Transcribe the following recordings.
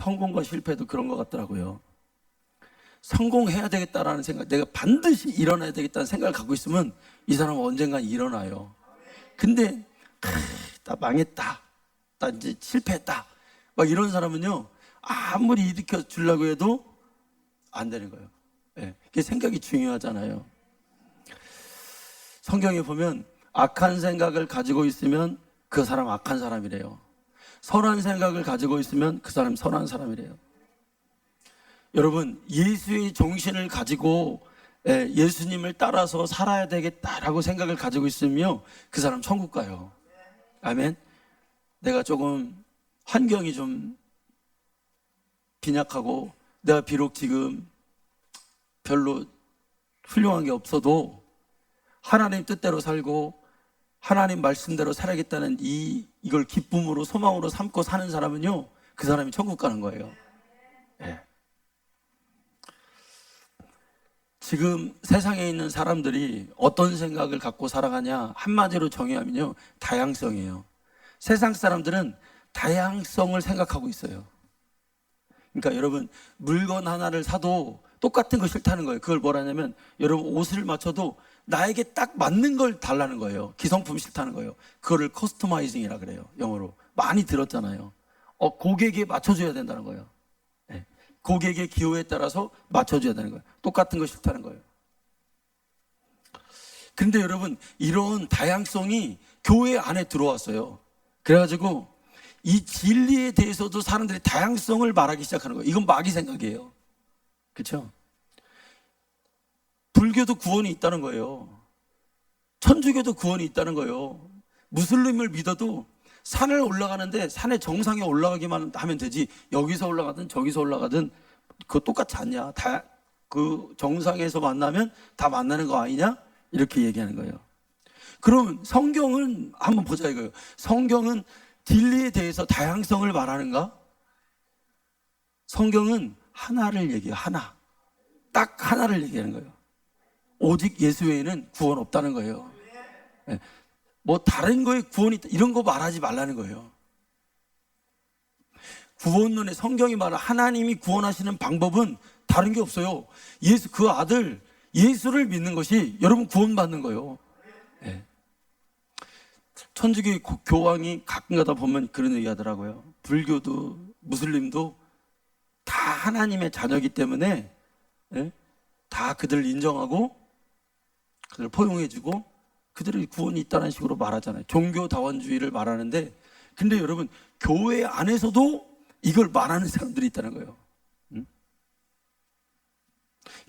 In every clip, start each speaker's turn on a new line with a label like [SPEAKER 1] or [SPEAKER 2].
[SPEAKER 1] 성공과 실패도 그런 것 같더라고요. 성공해야 되겠다라는 생각, 내가 반드시 일어나야 되겠다는 생각을 갖고 있으면 이 사람은 언젠간 일어나요. 근데 나 망했다, 나 이제 실패했다, 막 이런 사람은요, 아무리 일으켜 주려고 해도 안 되는 거예요. 네, 그게 생각이 중요하잖아요. 성경에 보면 악한 생각을 가지고 있으면 그 사람 악한 사람이래요. 선한 생각을 가지고 있으면 그 사람 선한 사람이래요. 여러분, 예수의 정신을 가지고 예수님을 따라서 살아야 되겠다라고 생각을 가지고 있으면 그 사람 천국 가요. 아멘. 내가 조금 환경이 좀 빈약하고 내가 비록 지금 별로 훌륭한 게 없어도 하나님 뜻대로 살고 하나님 말씀대로 살아야겠다는 이걸 기쁨으로 소망으로 삼고 사는 사람은요, 그 사람이 천국 가는 거예요. 네. 지금 세상에 있는 사람들이 어떤 생각을 갖고 살아가냐, 한마디로 정의하면요, 다양성이에요. 세상 사람들은 다양성을 생각하고 있어요. 그러니까 여러분, 물건 하나를 사도 똑같은 거 싫다는 거예요. 그걸 뭐라냐면, 여러분 옷을 맞춰도 나에게 딱 맞는 걸 달라는 거예요. 기성품 싫다는 거예요. 그거를 커스터마이징이라 그래요. 영어로 많이 들었잖아요. 고객에 맞춰줘야 된다는 거예요. 네. 고객의 기호에 따라서 맞춰줘야 되는 거예요. 똑같은 거 싫다는 거예요. 근데 여러분, 이런 다양성이 교회 안에 들어왔어요. 그래가지고 이 진리에 대해서도 사람들이 다양성을 말하기 시작하는 거예요. 이건 마귀 생각이에요. 그렇죠? 불교도 구원이 있다는 거예요. 천주교도 구원이 있다는 거예요. 무슬림을 믿어도 산을 올라가는데 산의 정상에 올라가기만 하면 되지, 여기서 올라가든 저기서 올라가든 그거 똑같지 않냐, 다 그 정상에서 만나면 다 만나는 거 아니냐, 이렇게 얘기하는 거예요. 그럼 성경은 한번 보자 이거예요. 성경은 진리에 대해서 다양성을 말하는가? 성경은 하나를 얘기해요. 하나, 딱 하나를 얘기하는 거예요. 오직 예수 외에는 구원 없다는 거예요. 네. 뭐 다른 거에 구원이 있다, 이런 거 말하지 말라는 거예요. 구원론에 성경이 말하는 하나님이 구원하시는 방법은 다른 게 없어요. 예수, 그 아들 예수를 믿는 것이 여러분 구원받는 거예요. 네. 천주교 교황이 가끔 가다 보면 그런 얘기 하더라고요. 불교도 무슬림도 다 하나님의 자녀이기 때문에, 네? 다 그들을 인정하고 그들을 포용해주고 그들의 구원이 있다는 식으로 말하잖아요. 종교다원주의를 말하는데, 근데 여러분 교회 안에서도 이걸 말하는 사람들이 있다는 거예요.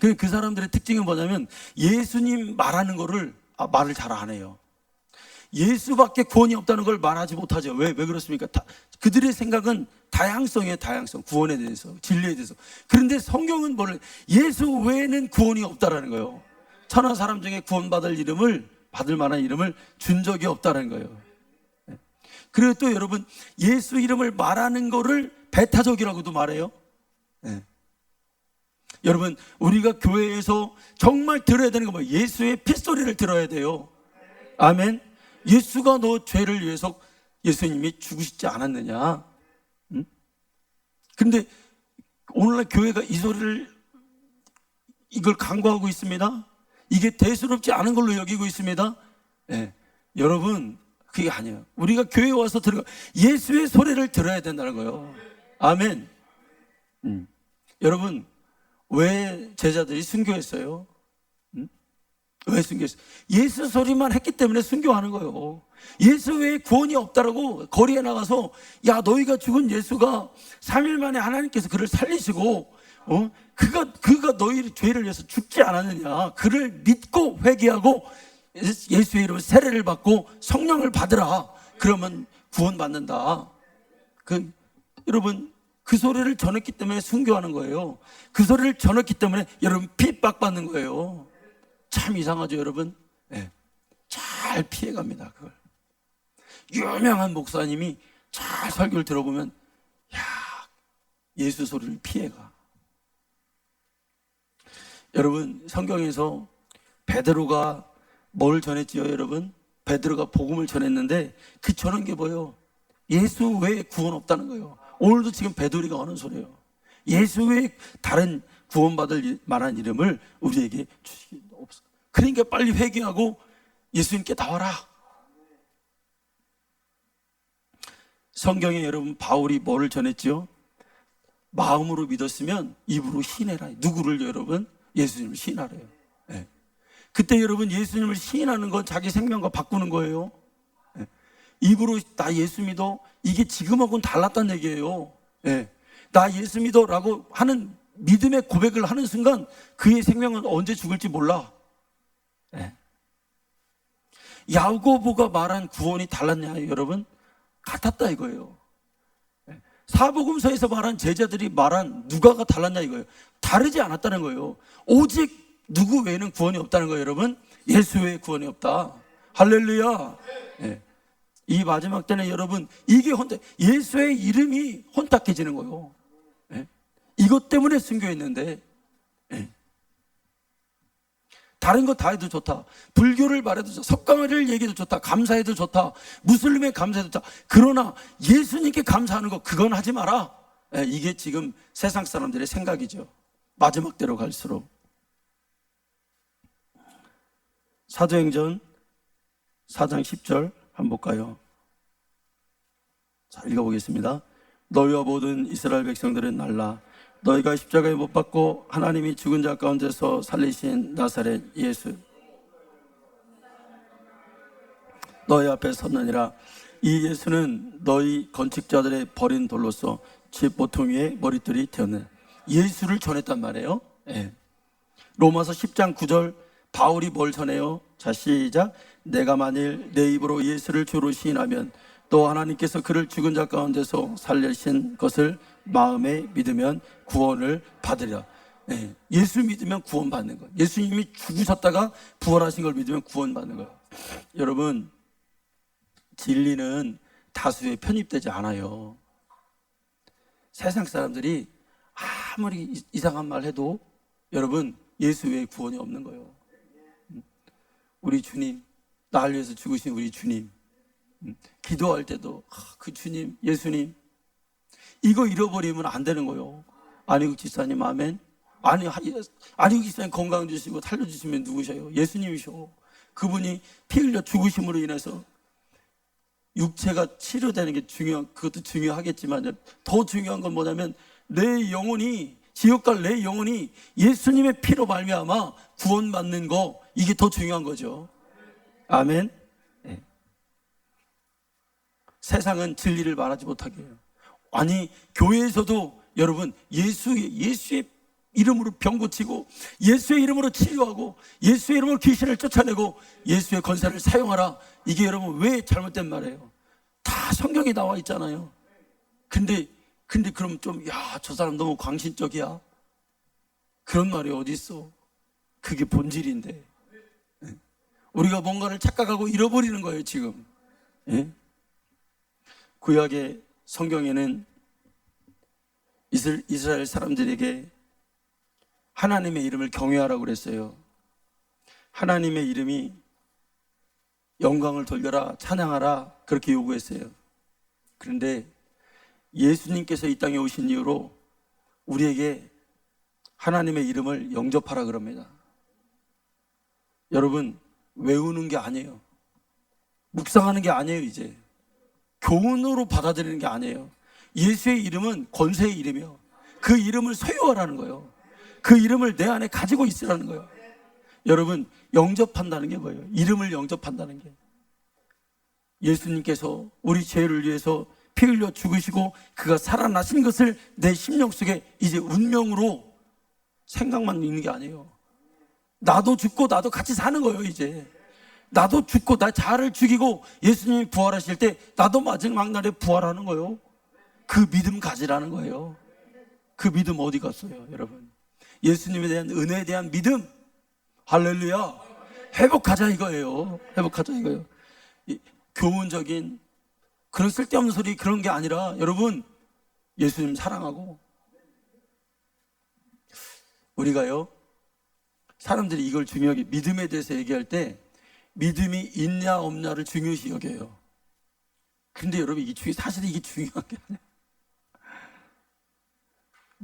[SPEAKER 1] 그 사람들의 특징이 뭐냐면 예수님 말하는 거를 말을 잘 안 해요. 예수밖에 구원이 없다는 걸 말하지 못하죠. 왜 그렇습니까? 그들의 생각은 다양성이에요. 다양성, 구원에 대해서, 진리에 대해서. 그런데 성경은 뭐를, 예수 외에는 구원이 없다라는 거예요. 천하 사람 중에 구원받을 이름을, 받을 만한 이름을 준 적이 없다는 거예요. 그리고 또 여러분, 예수 이름을 말하는 거를 배타적이라고도 말해요. 네. 여러분, 우리가 교회에서 정말 들어야 되는 거 뭐예요? 예수의 핏소리를 들어야 돼요. 아멘. 예수가 너 죄를 위해서 예수님이 죽으시지 않았느냐? 응? 근데 오늘날 교회가 이 소리를, 이걸 강구하고 있습니다. 이게 대수롭지 않은 걸로 여기고 있습니다. 네. 여러분, 그게 아니에요. 우리가 교회에 와서 예수의 소리를 들어야 된다는 거예요. 아멘. 여러분, 왜 제자들이 순교했어요? 왜 순교했어요? 예수 소리만 했기 때문에 순교하는 거예요. 예수 외에 구원이 없다라고 거리에 나가서, 야, 너희가 죽은 예수가 3일 만에 하나님께서 그를 살리시고, 그가 너희 죄를 위해서 죽지 않았느냐, 그를 믿고 회개하고 예수의 이름으로 세례를 받고 성령을 받으라, 그러면 구원받는다. 여러분, 그 소리를 전했기 때문에 순교하는 거예요. 그 소리를 전했기 때문에 여러분 핍박 받는 거예요. 참 이상하죠, 여러분? 네. 잘 피해갑니다, 그걸. 유명한 목사님이 잘 설교를 들어보면, 야, 예수 소리를 피해가. 여러분, 성경에서 베드로가 뭘 전했지요, 여러분? 베드로가 복음을 전했는데 그 전한 게 뭐예요? 예수 외에 구원 없다는 거예요. 오늘도 지금 배도리가 하는 소리예요. 예수 외에 다른 구원받을 만한 이름을 우리에게 주시기 없어. 그러니까 빨리 회개하고 예수님께 나와라. 성경에 여러분 바울이 뭐를 전했지요? 마음으로 믿었으면 입으로 시인해라. 누구를 여러분? 예수님을 시인하래요. 네. 그때 여러분 예수님을 시인하는 건 자기 생명과 바꾸는 거예요. 네. 입으로 나 예수 믿어. 이게 지금하고는 달랐다는 얘기예요. 네. 나 예수 믿어 라고 하는 믿음의 고백을 하는 순간 그의 생명은 언제 죽을지 몰라. 네. 야고보가 말한 구원이 달랐냐 여러분? 같았다 이거예요. 사복음서에서 말한 제자들이 말한 누가가 달랐냐 이거예요. 다르지 않았다는 거예요. 오직 누구 외에는 구원이 없다는 거예요 여러분. 예수 외에 구원이 없다. 할렐루야. 네. 이 마지막 때는 여러분 이게 예수의 이름이 혼탁해지는 거예요. 네. 이것 때문에 순교했는데 네. 다른 거 다 해도 좋다. 불교를 말해도 좋다. 석가모니를 얘기해도 좋다. 감사해도 좋다. 무슬림에 감사해도 좋다. 그러나 예수님께 감사하는 거 그건 하지 마라. 이게 지금 세상 사람들의 생각이죠. 마지막 때로 갈수록. 사도행전 4장 10절 한번 볼까요? 자, 읽어보겠습니다. 너희와 모든 이스라엘 백성들은 날라 너희가 십자가에 못 박고 하나님이 죽은 자 가운데서 살리신 나사렛 예수 너희 앞에 섰느니라. 이 예수는 너희 건축자들의 버린 돌로서 집 모퉁 위에 머릿돌이 되었네. 예수를 전했단 말이에요. 네. 로마서 10장 9절 바울이 뭘 전해요? 자 시작. 내가 만일 내 입으로 예수를 주로 시인하면 또 하나님께서 그를 죽은 자 가운데서 살리신 것을 마음에 믿으면 구원을 받으리라. 네. 예수 믿으면 구원받는 거예요. 예수님이 죽으셨다가 부활하신 걸 믿으면 구원받는 거예요. 여러분 진리는 다수에 편입되지 않아요. 세상 사람들이 아무리 이상한 말 해도 여러분 예수 외에 구원이 없는 거예요. 우리 주님, 나를 위해서 죽으신 우리 주님, 기도할 때도 그 주님, 예수님 이거 잃어버리면 안 되는 거예요. 안희국 집사님 아멘. 안희국 집사님 건강 주시고 살려주시면 누구셔요? 예수님이셔. 그분이 피 흘려 죽으심으로 인해서 육체가 치료되는 게 그것도 중요하겠지만 더 중요한 건 뭐냐면 내 영혼이 지옥 갈 내 영혼이 예수님의 피로 말미암아 구원받는 거 이게 더 중요한 거죠. 아멘. 네. 세상은 진리를 말하지 못하게 해요. 아니 교회에서도 여러분 예수의 이름으로 병 고치고 예수의 이름으로 치료하고 예수의 이름으로 귀신을 쫓아내고 예수의 권세를 사용하라. 이게 여러분 왜 잘못된 말이에요? 다 성경에 나와 있잖아요. 근데 그럼 좀 저 사람 너무 광신적이야. 그런 말이 어디 있어? 그게 본질인데 우리가 뭔가를 착각하고 잃어버리는 거예요 지금. 예? 구약의 성경에는 이스라엘 사람들에게 하나님의 이름을 경외하라고 그랬어요. 하나님의 이름이 영광을 돌려라, 찬양하라 그렇게 요구했어요. 그런데 예수님께서 이 땅에 오신 이후로 우리에게 하나님의 이름을 영접하라 그럽니다. 여러분 외우는 게 아니에요. 묵상하는 게 아니에요. 이제 교훈으로 받아들이는 게 아니에요. 예수의 이름은 권세의 이름이요. 그 이름을 소유하라는 거예요. 그 이름을 내 안에 가지고 있으라는 거예요. 여러분 영접한다는 게 뭐예요? 이름을 영접한다는 게 예수님께서 우리 죄를 위해서 피 흘려 죽으시고 그가 살아나신 것을 내 심령 속에 이제 운명으로 생각만 있는 게 아니에요. 나도 죽고 나도 같이 사는 거예요. 이제 나도 죽고 나 자아를 죽이고 예수님이 부활하실 때 나도 마지막 날에 부활하는 거예요. 그 믿음 가지라는 거예요. 그 믿음 어디 갔어요 여러분? 예수님에 대한 은혜에 대한 믿음, 할렐루야, 회복하자 이거예요. 회복하자 이거예요. 교훈적인 그런 쓸데없는 소리 그런 게 아니라 여러분 예수님 사랑하고 우리가요 사람들이 이걸 중요하게 믿음에 대해서 얘기할 때 믿음이 있냐 없냐를 중요시 여겨요. 근데 여러분 사실 이게 중요한 게 아니에요.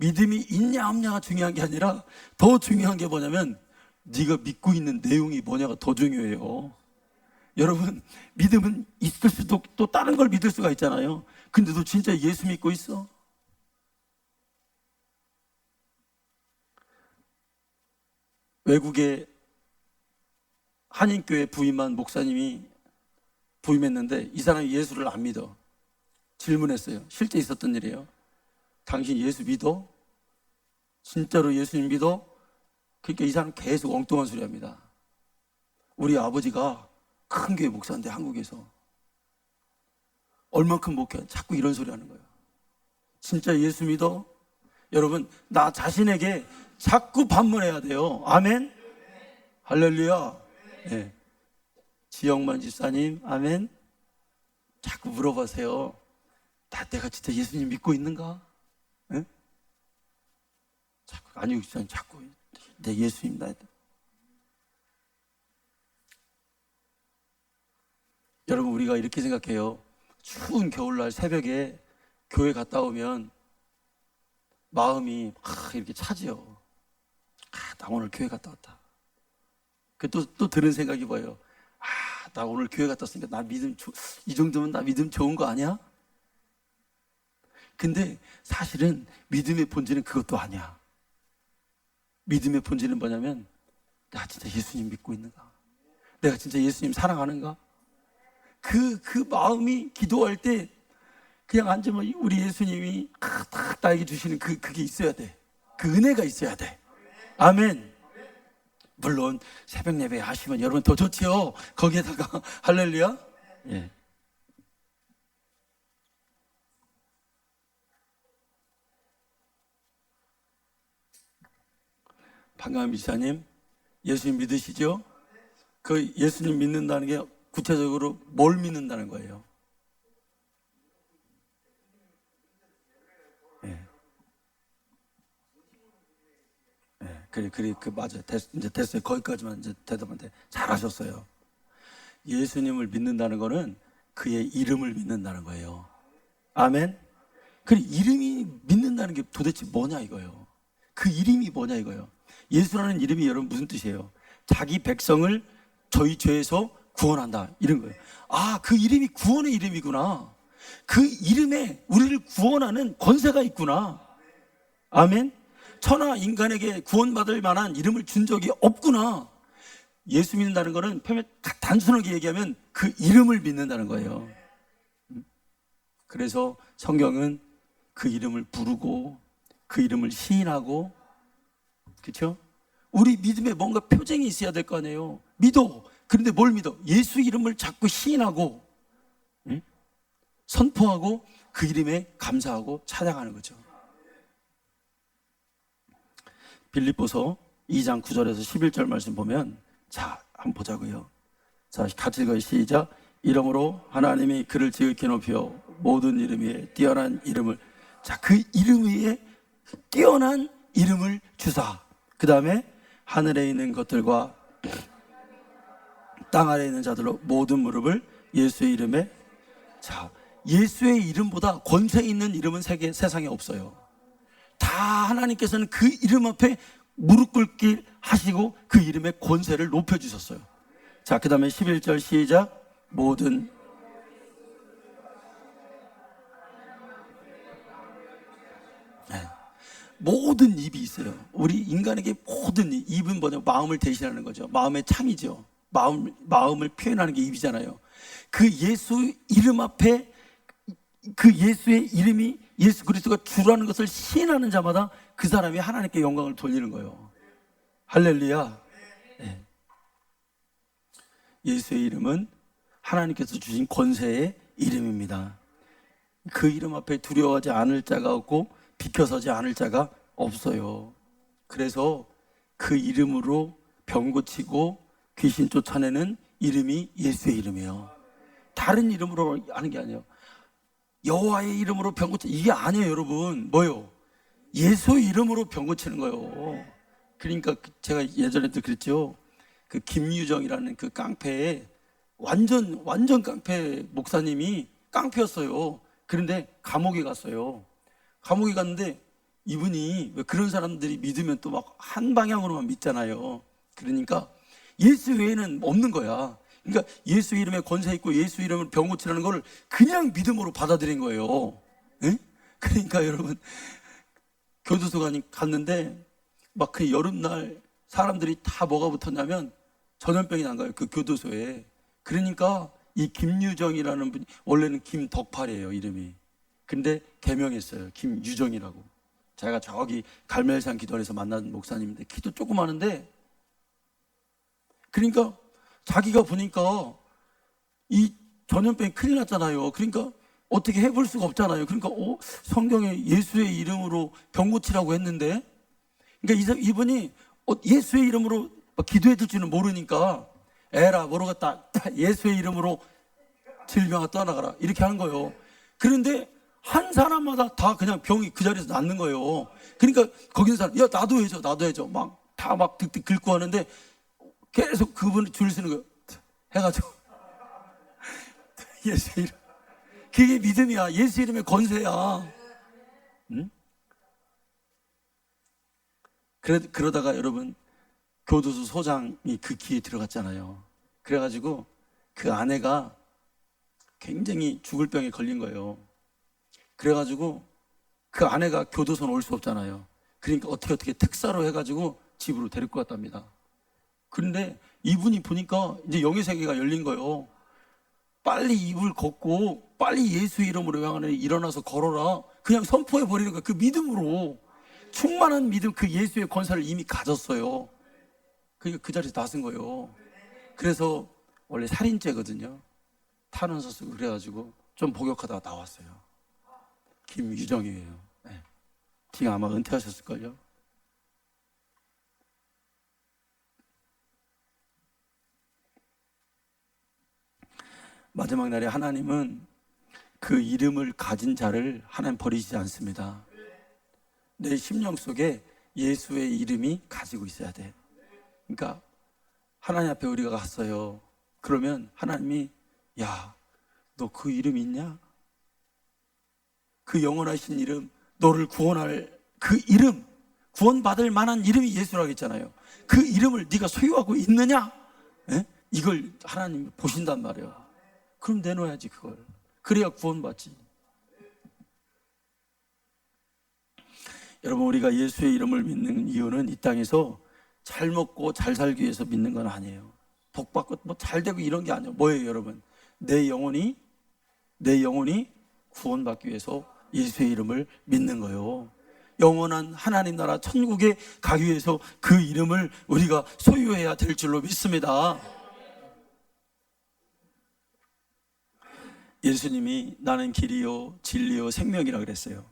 [SPEAKER 1] 믿음이 있냐 없냐가 중요한 게 아니라 더 중요한 게 뭐냐면 네가 믿고 있는 내용이 뭐냐가 더 중요해요. 여러분, 믿음은 있을 수도 또 다른 걸 믿을 수가 있잖아요. 근데 너 진짜 예수 믿고 있어? 외국에 한인교회 부임한 목사님이 부임했는데 이 사람이 예수를 안 믿어. 질문했어요. 실제 있었던 일이에요. 당신 예수 믿어? 진짜로 예수님 믿어? 그러니까 이 사람 계속 엉뚱한 소리 합니다. 우리 아버지가 큰 교회 목사인데 한국에서 얼만큼 목회, 자꾸 이런 소리 하는 거예요. 진짜 예수 믿어? 여러분, 나 자신에게 자꾸 반문해야 돼요. 아멘? 할렐루야. 네. 지영만 집사님, 아멘? 자꾸 물어보세요. 내가 진짜 예수님 믿고 있는가? 네? 자꾸, 아니요, 집사님, 자꾸 내 예수님 나. 여러분, 우리가 이렇게 생각해요. 추운 겨울날 새벽에 교회 갔다 오면 마음이 이렇게 차지요. 나 오늘 교회 갔다 왔다. 또 드는 생각이 뭐예요? 나 오늘 교회 갔다 왔으니까 나 믿음, 이 정도면 나 믿음 좋은 거 아니야? 근데 사실은 믿음의 본질은 그것도 아니야. 믿음의 본질은 뭐냐면 내가 진짜 예수님 믿고 있는가? 내가 진짜 예수님 사랑하는가? 그 마음이 기도할 때 그냥 앉으면 우리 예수님이 딱 나에게 주시는 그게 있어야 돼. 그 은혜가 있어야 돼. 아멘. 물론 새벽 예배 하시면 여러분 더 좋지요. 거기에다가 할렐루야. 예. 방금 지사님 예수님 믿으시죠? 그 예수님 믿는다는 게 구체적으로 뭘 믿는다는 거예요? 예. 예. 맞아요. 이제 됐어요. 거기까지만 이제 대답한테 잘하셨어요. 예수님을 믿는다는 거는 그의 이름을 믿는다는 거예요. 아멘. 그 이름이 믿는다는 게 도대체 뭐냐 이거예요. 그 이름이 뭐냐 이거예요. 예수라는 이름이 여러분 무슨 뜻이에요? 자기 백성을 저희 죄에서 구원한다 이런 거예요. 그 이름이 구원의 이름이구나. 그 이름에 우리를 구원하는 권세가 있구나. 아멘. 천하 인간에게 구원받을 만한 이름을 준 적이 없구나. 예수 믿는다는 것은 단순하게 얘기하면 그 이름을 믿는다는 거예요. 그래서 성경은 그 이름을 부르고 그 이름을 시인하고, 그렇죠? 우리 믿음에 뭔가 표징이 있어야 될 거 아니에요. 믿어. 그런데 뭘 믿어? 예수 이름을 자꾸 시인하고, 응? 선포하고 그 이름에 감사하고 찬양하는 거죠. 빌립보서 2장 9절에서 11절 말씀 보면, 자, 한번 보자고요. 자, 같이 읽어요. 시작. 이러므로 하나님이 그를 지극히 높여 모든 이름 위에 뛰어난 이름을, 자, 그 이름 위에 뛰어난 이름을 주사. 그 다음에 하늘에 있는 것들과 땅 아래에 있는 자들로 모든 무릎을 예수의 이름에. 자, 예수의 이름보다 권세 있는 이름은 세상에 없어요. 다 하나님께서는 그 이름 앞에 무릎 꿇기 하시고 그 이름의 권세를 높여주셨어요. 자, 그 다음에 11절 시작. 모든, 네. 모든 입이 있어요. 우리 인간에게 모든 입은 뭐냐? 마음을 대신하는 거죠. 마음의 창이죠. 마음을 표현하는 게 입이잖아요. 그 예수 이름 앞에 그 예수의 이름이 예수 그리스도가 주라는 것을 시인하는 자마다 그 사람이 하나님께 영광을 돌리는 거예요. 할렐루야. 네. 예수의 이름은 하나님께서 주신 권세의 이름입니다. 그 이름 앞에 두려워하지 않을 자가 없고 비켜서지 않을 자가 없어요. 그래서 그 이름으로 병 고치고 귀신 쫓아내는 이름이 예수의 이름이에요. 다른 이름으로 하는 게 아니에요. 여호와의 이름으로 병 고치, 이게 아니에요, 여러분. 뭐요? 예수 이름으로 병 고치는 거예요. 그러니까 제가 예전에도 그랬죠. 그 김유정이라는 그 깡패에 완전 깡패 목사님이 깡패였어요. 그런데 감옥에 갔어요. 감옥에 갔는데 이분이 왜 그런 사람들이 믿으면 또 막 한 방향으로만 믿잖아요. 그러니까 예수 외에는 없는 거야. 그러니까 예수 이름에 권세 있고 예수 이름을 병 고치라는 걸 그냥 믿음으로 받아들인 거예요. 예? 그러니까 여러분, 교도소 갔는데 막 그 여름날 사람들이 다 뭐가 붙었냐면 전염병이 난 거예요, 그 교도소에. 그러니까 이 김유정이라는 분이, 원래는 김덕팔이에요, 이름이. 근데 개명했어요, 김유정이라고. 제가 저기 갈멜산 기도원에서 만난 목사님인데 키도 조그마한데, 그러니까 자기가 보니까 이 전염병이 큰일 났잖아요. 그러니까 어떻게 해볼 수가 없잖아요. 그러니까 성경에 예수의 이름으로 병 고치라고 했는데, 그러니까 이분이 예수의 이름으로 기도해 줄 줄은 모르니까 에라 모르겠다, 예수의 이름으로 질병아 떠나가라, 이렇게 하는 거예요. 그런데 한 사람마다 다 그냥 병이 그 자리에서 낫는 거예요. 그러니까 거기 있는 사람, 야 나도 해줘 막 다 막 득득 긁고 하는데 계속 그분이 줄 서는 거예요. 해가지고 예수 이름, 그게 믿음이야. 예수 이름의 권세야. 응? 그러다가 여러분, 교도소 소장이 그 기회에 들어갔잖아요. 그래가지고 그 아내가 굉장히 죽을 병에 걸린 거예요. 그래가지고 그 아내가 교도소는 올 수 없잖아요. 그러니까 어떻게 특사로 해가지고 집으로 데리고 갔답니다. 그런데 이분이 보니까 이제 영의 세계가 열린 거예요. 빨리 입을 걷고 빨리 예수 이름으로 향하니 일어나서 걸어라, 그냥 선포해 버리는 거예요. 그 믿음으로, 충만한 믿음, 그 예수의 권세를 이미 가졌어요. 그러니까 그 자리에서 나선 거예요. 그래서 원래 살인죄거든요. 탄원서 쓰고 그래가지고 좀 복역하다가 나왔어요. 김유정이에요. 네. 지금 아마 은퇴하셨을걸요. 마지막 날에 하나님은 그 이름을 가진 자를 하나님 버리지 않습니다. 내 심령 속에 예수의 이름이 가지고 있어야 돼. 그러니까 하나님 앞에 우리가 갔어요. 그러면 하나님이, 야, 너 그 이름 있냐? 그 영원하신 이름, 너를 구원할 그 이름, 구원받을 만한 이름이 예수라고 했잖아요. 그 이름을 네가 소유하고 있느냐? 에? 이걸 하나님이 보신단 말이에요. 그럼 내놓아야지 그걸. 그래야 구원받지. 여러분, 우리가 예수의 이름을 믿는 이유는 이 땅에서 잘 먹고 잘 살기 위해서 믿는 건 아니에요. 복 받고 뭐 잘 되고 이런 게 아니에요. 뭐예요, 여러분? 내 영혼이 구원받기 위해서 예수의 이름을 믿는 거예요. 영원한 하나님 나라 천국에 가기 위해서 그 이름을 우리가 소유해야 될 줄로 믿습니다. 예수님이 나는 길이요 진리요 생명이라 그랬어요.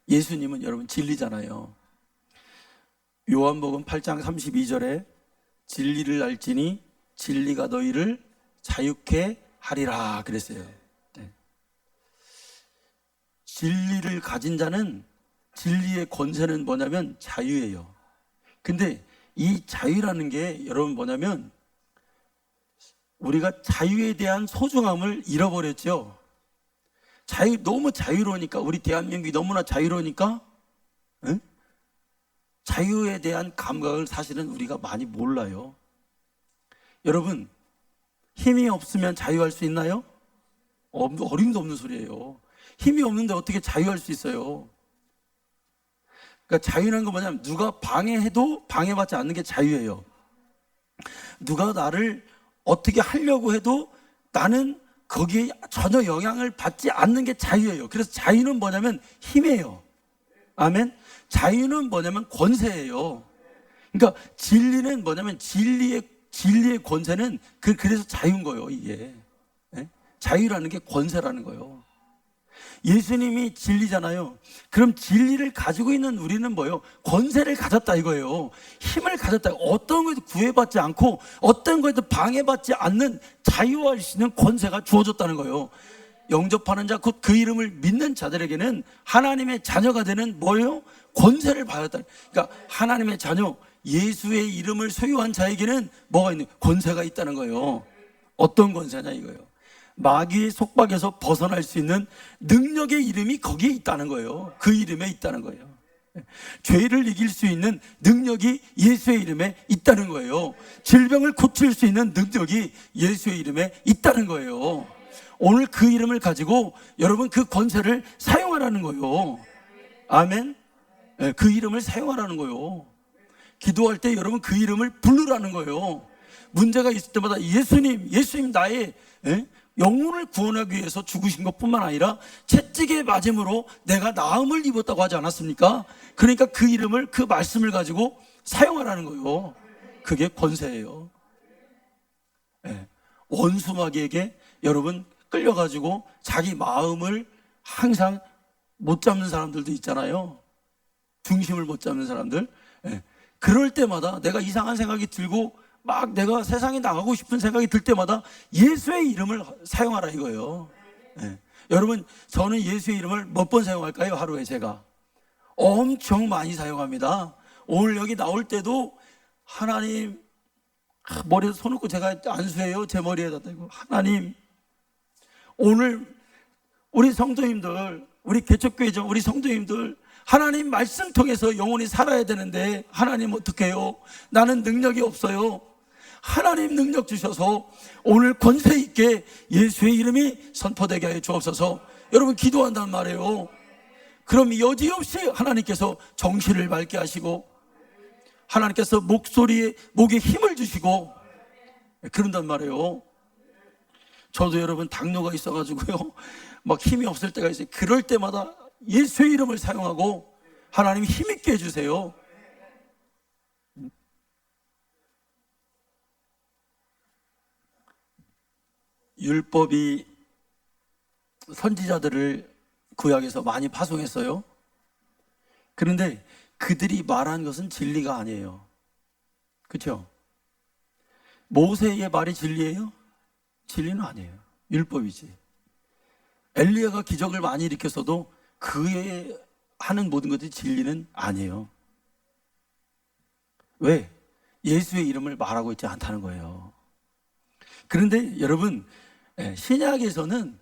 [SPEAKER 1] 예수님은 여러분 진리잖아요. 요한복음 8장 32절에 진리를 알지니 진리가 너희를 자유케 하리라 그랬어요. 네. 진리를 가진 자는, 진리의 권세는 뭐냐면 자유예요. 근데 이 자유라는 게 여러분 뭐냐면, 우리가 자유에 대한 소중함을 잃어버렸죠. 너무 자유로우니까, 우리 대한민국이 너무나 자유로우니까, 응? 자유에 대한 감각을 사실은 우리가 많이 몰라요. 여러분, 힘이 없으면 자유할 수 있나요? 어림도 없는 소리예요. 힘이 없는데 어떻게 자유할 수 있어요? 그러니까 자유라는 건 뭐냐면, 누가 방해해도 방해받지 않는 게 자유예요. 누가 나를 어떻게 하려고 해도 나는 거기에 전혀 영향을 받지 않는 게 자유예요. 그래서 자유는 뭐냐면 힘이에요. 아멘. 자유는 뭐냐면 권세예요. 그러니까 진리는 뭐냐면 진리의 권세는 그래서 자유인 거예요, 이게. 네? 자유라는 게 권세라는 거예요. 예수님이 진리잖아요. 그럼 진리를 가지고 있는 우리는 뭐예요? 권세를 가졌다 이거예요. 힘을 가졌다. 어떤 거에도 구애받지 않고 어떤 거에도 방해받지 않는 자유할 수 있는 권세가 주어졌다는 거예요. 영접하는 자, 곧 그 이름을 믿는 자들에게는 하나님의 자녀가 되는 뭐예요? 권세를 받았다. 그러니까 하나님의 자녀, 예수의 이름을 소유한 자에게는 뭐가 있는? 권세가 있다는 거예요. 어떤 권세냐 이거예요. 마귀의 속박에서 벗어날 수 있는 능력의 이름이 거기에 있다는 거예요. 그 이름에 있다는 거예요. 죄를 이길 수 있는 능력이 예수의 이름에 있다는 거예요. 질병을 고칠 수 있는 능력이 예수의 이름에 있다는 거예요. 오늘 그 이름을 가지고 여러분 그 권세를 사용하라는 거예요. 아멘. 그 이름을 사용하라는 거예요. 기도할 때 여러분 그 이름을 부르라는 거예요. 문제가 있을 때마다 예수님 나의 영혼을 구원하기 위해서 죽으신 것뿐만 아니라 채찍에 맞음으로 내가 나음을 입었다고 하지 않았습니까? 그러니까 그 이름을, 그 말씀을 가지고 사용하라는 거예요. 그게 권세예요. 원수 마귀에게 여러분 끌려가지고 자기 마음을 항상 못 잡는 사람들도 있잖아요. 중심을 못 잡는 사람들. 그럴 때마다 내가 이상한 생각이 들고 막 내가 세상에 나가고 싶은 생각이 들 때마다 예수의 이름을 사용하라 이거예요. 여러분, 저는 예수의 이름을 몇 번 사용할까요? 하루에 제가 엄청 많이 사용합니다. 오늘 여기 나올 때도 하나님, 머리에 손 얹고 제가 안수해요. 제 머리에다 대고, 하나님, 오늘 우리 성도님들, 우리 개척교회죠, 우리 성도님들 하나님 말씀 통해서 영혼이 살아야 되는데 하나님 어떡해요? 나는 능력이 없어요. 하나님 능력 주셔서 오늘 권세 있게 예수의 이름이 선포되게 하여 주옵소서. 여러분 기도한단 말이에요. 그럼 여지없이 하나님께서 정신을 맑게 하시고 하나님께서 목에 힘을 주시고 그런단 말이에요. 저도 여러분 당뇨가 있어가지고요 막 힘이 없을 때가 있어요. 그럴 때마다 예수의 이름을 사용하고 하나님 힘있게 해주세요. 율법이 선지자들을 구약에서 많이 파송했어요. 그런데 그들이 말한 것은 진리가 아니에요. 그렇죠? 모세의 말이 진리예요? 진리는 아니에요. 율법이지. 엘리야가 기적을 많이 일으켰어도 그의 하는 모든 것이 진리는 아니에요. 왜? 예수의 이름을 말하고 있지 않다는 거예요. 그런데 여러분, 신약에서는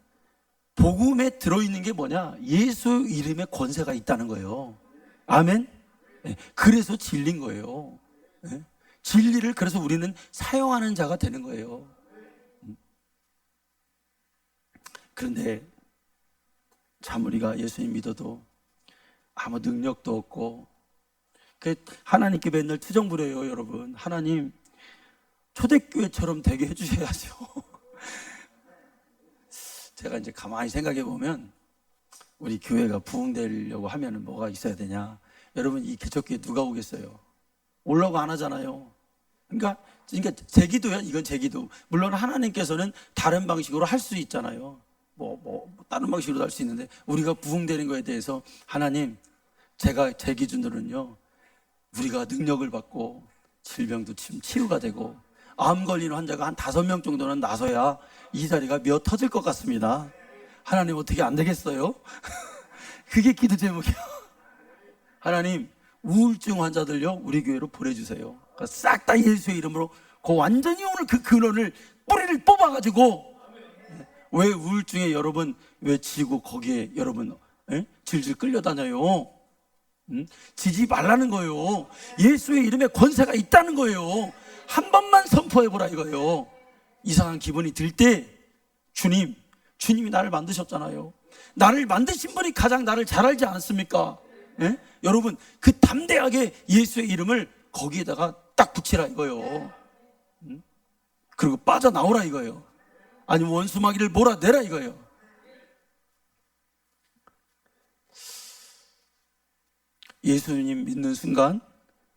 [SPEAKER 1] 복음에 들어있는 게 뭐냐? 예수 이름의 권세가 있다는 거예요. 아멘? 그래서 진리인 거예요. 진리를 그래서 우리는 사용하는 자가 되는 거예요. 그런데 참 우리가 예수님 믿어도 아무 능력도 없고 하나님께 맨날 투정 부려요. 여러분, 하나님 초대교회처럼 되게 해주셔야죠. 제가 이제 가만히 생각해 보면 우리 교회가 부흥되려고 하면은 뭐가 있어야 되냐? 여러분, 이 개척교회 누가 오겠어요? 오려고 안 하잖아요. 그러니까 제 기도야. 이건 제 기도. 물론 하나님께서는 다른 방식으로 할 수 있잖아요. 다른 방식으로도 할 수 있는데 우리가 부흥되는 거에 대해서 하나님, 제 기준으로는요, 우리가 능력을 받고 질병도 치유가 되고 암 걸리는 환자가 한 5명 정도는 나서야 이 자리가 미어 터질 것 같습니다. 하나님 어떻게 안 되겠어요? 그게 기도 제목이에요. 하나님, 우울증 환자들요 우리 교회로 보내주세요. 싹 다 예수의 이름으로 완전히 오늘 그 근원을 뿌리를 뽑아가지고, 왜 우울증에 여러분 왜 지고 거기에 여러분 질질 끌려다녀요? 지지 말라는 거예요. 예수의 이름에 권세가 있다는 거예요. 한 번만 선포해보라 이거예요. 이상한 기분이 들 때 주님이 나를 만드셨잖아요. 나를 만드신 분이 가장 나를 잘 알지 않습니까? 여러분, 그 담대하게 예수의 이름을 거기에다가 딱 붙이라 이거예요. 그리고 빠져나오라 이거예요. 아니면 원수 마귀를 몰아내라 이거예요. 예수님 믿는 순간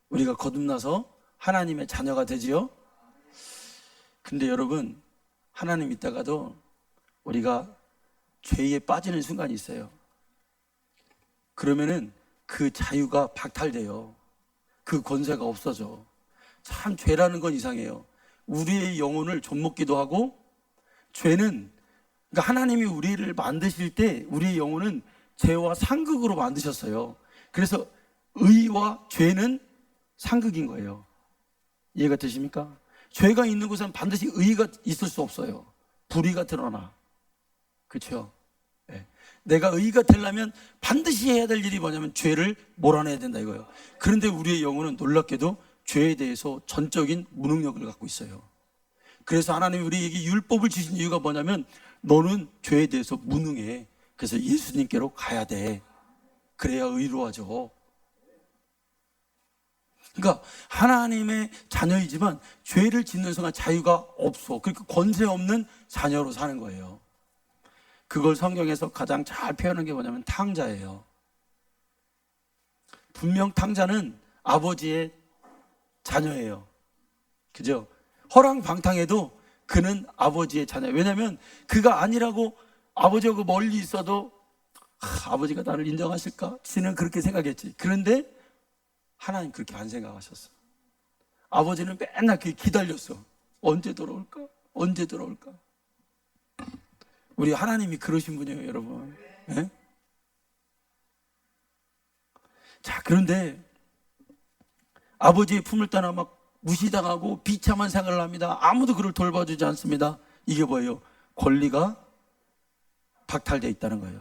[SPEAKER 1] 우리가 거듭나서 하나님의 자녀가 되지요. 근데 여러분, 하나님 믿다가도 우리가 죄에 빠지는 순간이 있어요. 그러면은 그 자유가 박탈돼요. 그 권세가 없어져. 참 죄라는 건 이상해요. 우리의 영혼을 좀먹기도 하고, 죄는, 그러니까 하나님이 우리를 만드실 때 우리의 영혼은 죄와 상극으로 만드셨어요. 그래서 의와 죄는 상극인 거예요. 이해가 되십니까? 죄가 있는 곳은 반드시 의가 있을 수 없어요. 불의가 드러나. 그렇죠? 네. 내가 의가 되려면 반드시 해야 될 일이 뭐냐면 죄를 몰아내야 된다 이거예요. 그런데 우리의 영혼은 놀랍게도 죄에 대해서 전적인 무능력을 갖고 있어요. 그래서 하나님이 우리에게 율법을 주신 이유가 뭐냐면 너는 죄에 대해서 무능해. 그래서 예수님께로 가야 돼. 그래야 의로워져. 그러니까 하나님의 자녀이지만 죄를 짓는 순간 자유가 없어. 그러니까 권세 없는 자녀로 사는 거예요. 그걸 성경에서 가장 잘 표현한 게 뭐냐면 탕자예요. 분명 탕자는 아버지의 자녀예요. 그죠? 허랑방탕해도 그는 아버지의 자녀예요. 왜냐하면 그가 아니라고 아버지하고 멀리 있어도 아버지가 나를 인정하실까? 지는 그렇게 생각했지. 그런데 하나님 그렇게 안 생각하셨어. 아버지는 맨날 그게 기다렸어. 언제 돌아올까? 언제 돌아올까? 우리 하나님이 그러신 분이에요, 여러분. 네? 자, 그런데 아버지의 품을 떠나 막 무시당하고 비참한 생활을 합니다. 아무도 그를 돌봐주지 않습니다. 이게 뭐예요? 권리가 박탈되어 있다는 거예요.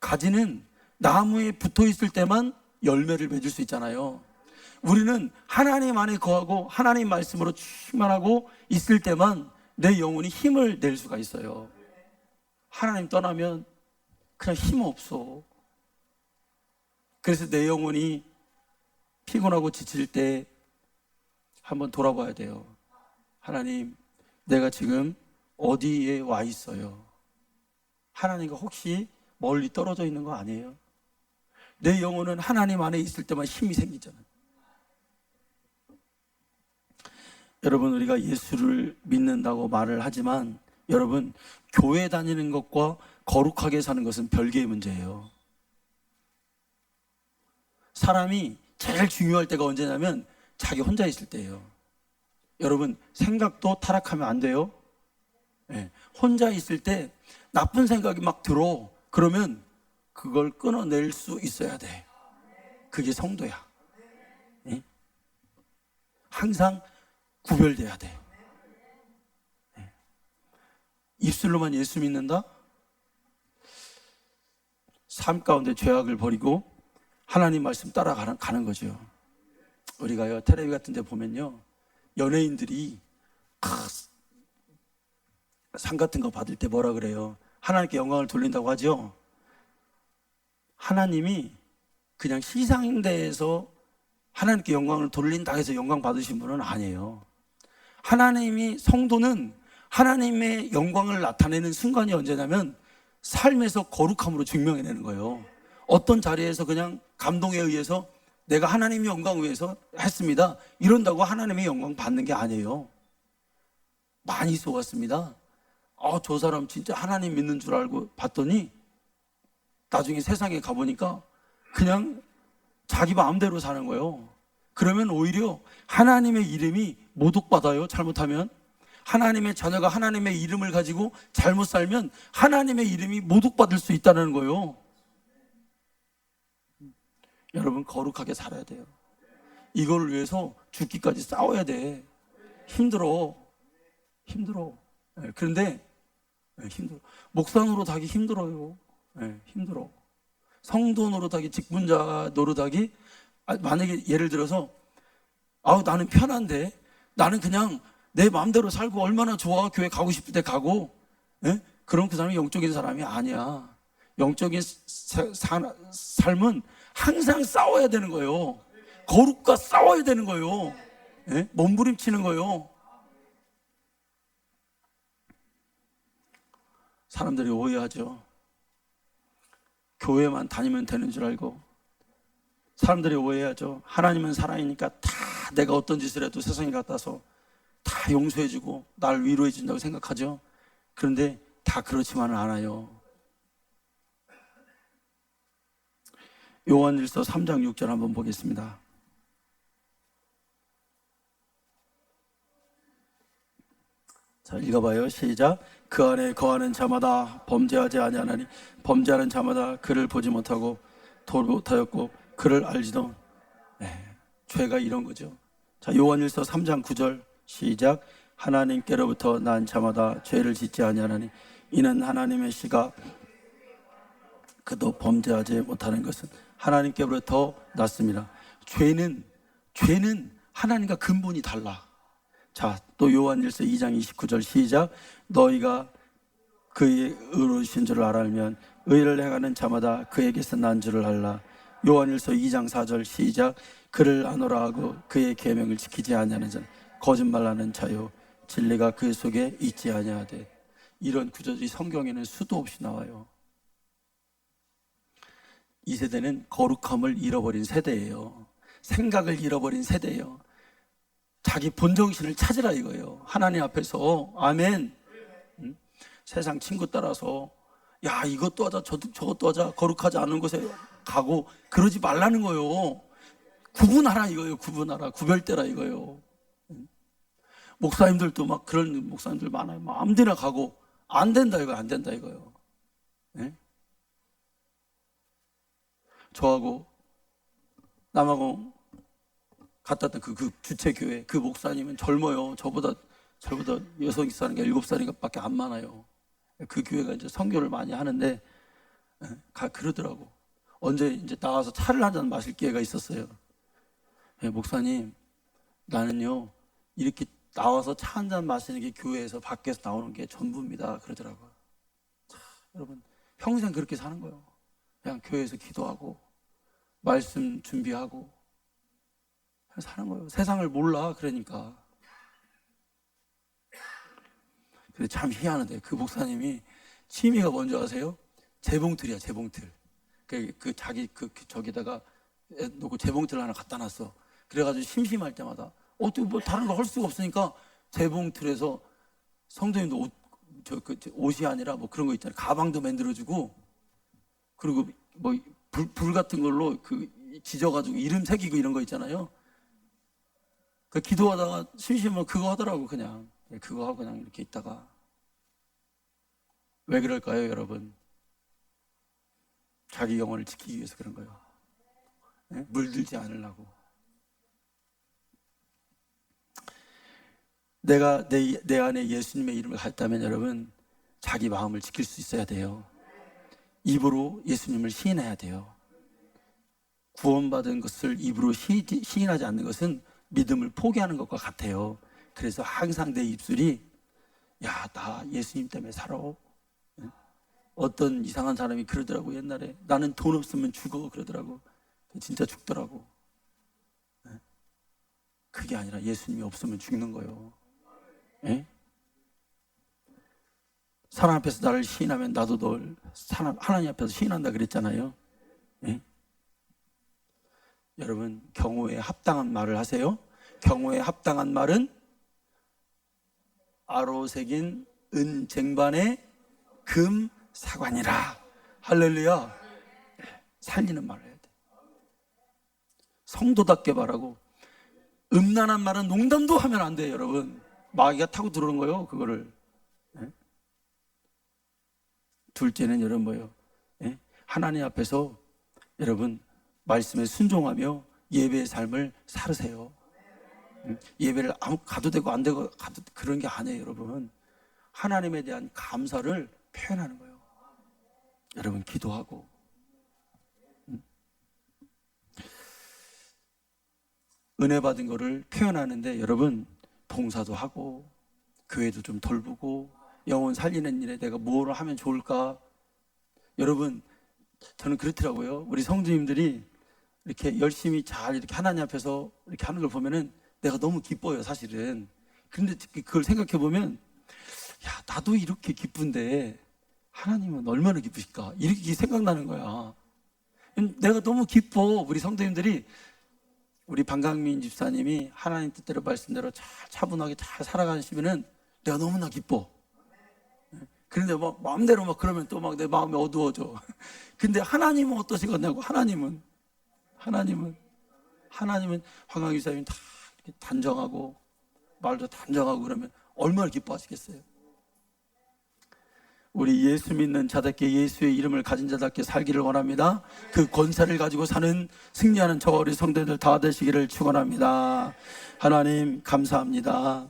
[SPEAKER 1] 가지는 나무에 붙어 있을 때만 열매를 맺을 수 있잖아요. 우리는 하나님 안에 거하고 하나님 말씀으로 충만하고 있을 때만 내 영혼이 힘을 낼 수가 있어요. 하나님 떠나면 그냥 힘 없어. 그래서 내 영혼이 피곤하고 지칠 때 한번 돌아봐야 돼요. 하나님, 내가 지금 어디에 와 있어요? 하나님과 혹시 멀리 떨어져 있는 거 아니에요? 내 영혼은 하나님 안에 있을 때만 힘이 생기잖아요. 여러분, 우리가 예수를 믿는다고 말을 하지만 여러분, 교회 다니는 것과 거룩하게 사는 것은 별개의 문제예요. 사람이 제일 중요할 때가 언제냐면 자기 혼자 있을 때예요. 여러분, 생각도 타락하면 안 돼요. 네. 혼자 있을 때 나쁜 생각이 막 들어. 그러면 그걸 끊어낼 수 있어야 돼. 그게 성도야. 네? 항상 구별돼야 돼. 네. 입술로만 예수 믿는다? 삶 가운데 죄악을 버리고 하나님 말씀 따라가는 거죠. 우리가요, 텔레비 같은 데 보면요, 연예인들이 상 같은 거 받을 때 뭐라 그래요? 하나님께 영광을 돌린다고 하죠. 하나님이 그냥 시상대에서 하나님께 영광을 돌린다 해서 영광 받으신 분은 아니에요. 하나님이, 성도는 하나님의 영광을 나타내는 순간이 언제냐면 삶에서 거룩함으로 증명해내는 거예요. 어떤 자리에서 그냥 감동에 의해서 내가 하나님의 영광을 위해서 했습니다, 이런다고 하나님의 영광 받는 게 아니에요. 많이 속았습니다. 저 사람 진짜 하나님 믿는 줄 알고 봤더니 나중에 세상에 가보니까 그냥 자기 마음대로 사는 거예요. 그러면 오히려 하나님의 이름이 모독받아요. 잘못하면 하나님의 자녀가 하나님의 이름을 가지고 잘못 살면 하나님의 이름이 모독받을 수 있다는 거예요. 여러분, 거룩하게 살아야 돼요. 이걸 위해서 죽기까지 싸워야 돼. 힘들어. 그런데 힘들어. 목사 노릇하기 힘들어요. 힘들어. 성도 노릇하기, 직분자 노릇하기. 만약에 예를 들어서 나는 편한데, 나는 그냥 내 마음대로 살고 얼마나 좋아, 교회 가고 싶을 때 가고. 그럼 그 사람이 영적인 사람이 아니야. 영적인 삶은 항상 싸워야 되는 거예요. 거룩과 싸워야 되는 거예요. 몸부림치는 거예요. 사람들이 오해하죠. 교회만 다니면 되는 줄 알고. 사람들이 오해하죠. 하나님은 살아있으니까 다 내가 어떤 짓을 해도 세상에 갖다서 다 용서해주고 날 위로해준다고 생각하죠. 그런데 다 그렇지만은 않아요. 요한일서 3장 6절 한번 보겠습니다. 자, 읽어봐요. 시작. 그 안에 거하는 자마다 범죄하지 아니하나니 범죄하는 자마다 그를 보지 못하고 못하였고 그를 알지도. 죄가 이런 거죠. 자, 요한일서 3장 9절 시작. 하나님께로부터 난 자마다 죄를 짓지 아니하나니 이는 하나님의 씨가 그도 범죄하지 못하는 것은 하나님께로부터 났습니다. 죄는 하나님과 근본이 달라. 자, 또 요한일서 2장 29절 시작. 너희가 그의 의로우신 줄을 알면 의를 행하는 자마다 그에게서 난 줄을 알라. 요한일서 2장 4절 시작. 그를 아노라 하고 그의 계명을 지키지 아니하는 자는 거짓말하는 자요 진리가 그 속에 있지 아니하되. 이런 구절이 성경에는 수도 없이 나와요. 이 세대는 거룩함을 잃어버린 세대예요. 생각을 잃어버린 세대예요. 자기 본정신을 찾으라 이거예요. 하나님 앞에서. 아멘. 세상 친구 따라서 야 이것도 하자 저것도 하자 거룩하지 않은 곳에 가고 그러지 말라는 거예요. 구분하라 이거예요. 구분하라. 구별되라 이거예요. 목사님들도 막 그런 목사님들 많아요. 막 아무데나 가고 안 된다 이거 안 된다 이거예요. 네? 저하고 남하고 갔다 왔던 그 주체 교회 그 목사님은 젊어요. 저보다 여성 사람이 7살인가밖에 안 많아요. 그 교회가 이제 선교를 많이 하는데 그러더라고. 언제 이제 나와서 차를 한 잔 마실 기회가 있었어요. 목사님, 나는요 이렇게 나와서 차 한 잔 마시는 게 교회에서 밖에서 나오는 게 전부입니다. 그러더라고요. 자, 여러분 평생 그렇게 사는 거예요. 그냥 교회에서 기도하고 말씀 준비하고 그냥 사는 거예요. 세상을 몰라. 그러니까. 근데 참 희한한데 그 목사님이 취미가 뭔지 아세요? 재봉틀이야. 재봉틀. 자기 저기다가 놓고 재봉틀 하나 갖다 놨어. 그래가지고 심심할 때마다 어떻게 뭐 다른 거 할 수가 없으니까 재봉틀에서 성도님도 옷이 아니라 뭐 그런 거 있잖아요. 가방도 만들어주고 그리고 뭐 불 같은 걸로 지져가지고 이름 새기고 이런 거 있잖아요. 그 기도하다가 심심하면 그거 하더라고. 그냥 그거 하고 그냥 이렇게 있다가. 왜 그럴까요, 여러분? 자기 영혼을 지키기 위해서 그런 거예요. 네? 물들지 않으려고. 내가 내 안에 예수님의 이름을 갖다면 여러분 자기 마음을 지킬 수 있어야 돼요. 입으로 예수님을 시인해야 돼요. 구원받은 것을 입으로 시인하지 않는 것은 믿음을 포기하는 것과 같아요. 그래서 항상 내 입술이 야, 나 예수님 때문에 살아. 어떤 이상한 사람이 그러더라고. 옛날에 나는 돈 없으면 죽어 그러더라고. 진짜 죽더라고. 그게 아니라 예수님이 없으면 죽는 거예요. 예? 사람 앞에서 나를 시인하면 나도 널 하나님 앞에서 시인한다 그랬잖아요. 예? 여러분 경호에 합당한 말을 하세요. 경호에 합당한 말은 아로 새긴 은 쟁반에 금 사관이라. 할렐루야. 살리는 말을 해야 돼. 성도답게 말하고 음란한 말은 농담도 하면 안 돼요. 여러분 마귀가 타고 들어오는 거예요. 그거를. 둘째는 여러분 뭐예요? 하나님 앞에서 여러분 말씀에 순종하며 예배의 삶을 살으세요. 예배를 가도 되고 안 되고 가도 그런 게 아니에요. 여러분 하나님에 대한 감사를 표현하는 거예요. 여러분 기도하고 은혜 받은 거를 표현하는데 여러분 봉사도 하고 교회도 좀 돌보고 영혼 살리는 일에 내가 뭘 하면 좋을까? 여러분 저는 그렇더라고요. 우리 성도님들이 이렇게 열심히 잘 이렇게 하나님 앞에서 이렇게 하는 걸 보면은 내가 너무 기뻐요, 사실은. 그런데 그걸 생각해 보면 야, 나도 이렇게 기쁜데 하나님은 얼마나 기쁘실까? 이렇게 생각나는 거야. 내가 너무 기뻐. 우리 성도님들이 우리 방강민 집사님이 하나님 뜻대로 말씀대로 잘 차분하게 잘 살아가시면은 내가 너무나 기뻐. 그런데 막 마음대로 막 그러면 또 막 내 마음이 어두워져. 근데 하나님은 어떠시겠냐고. 하나님은 방강민 집사님이 다 이렇게 단정하고 말도 단정하고 그러면 얼마나 기뻐하시겠어요. 우리 예수 믿는 자답게 예수의 이름을 가진 자답게 살기를 원합니다. 그 권세를 가지고 사는 승리하는 저와 우리 성도들 다 되시기를 축원합니다. 하나님 감사합니다.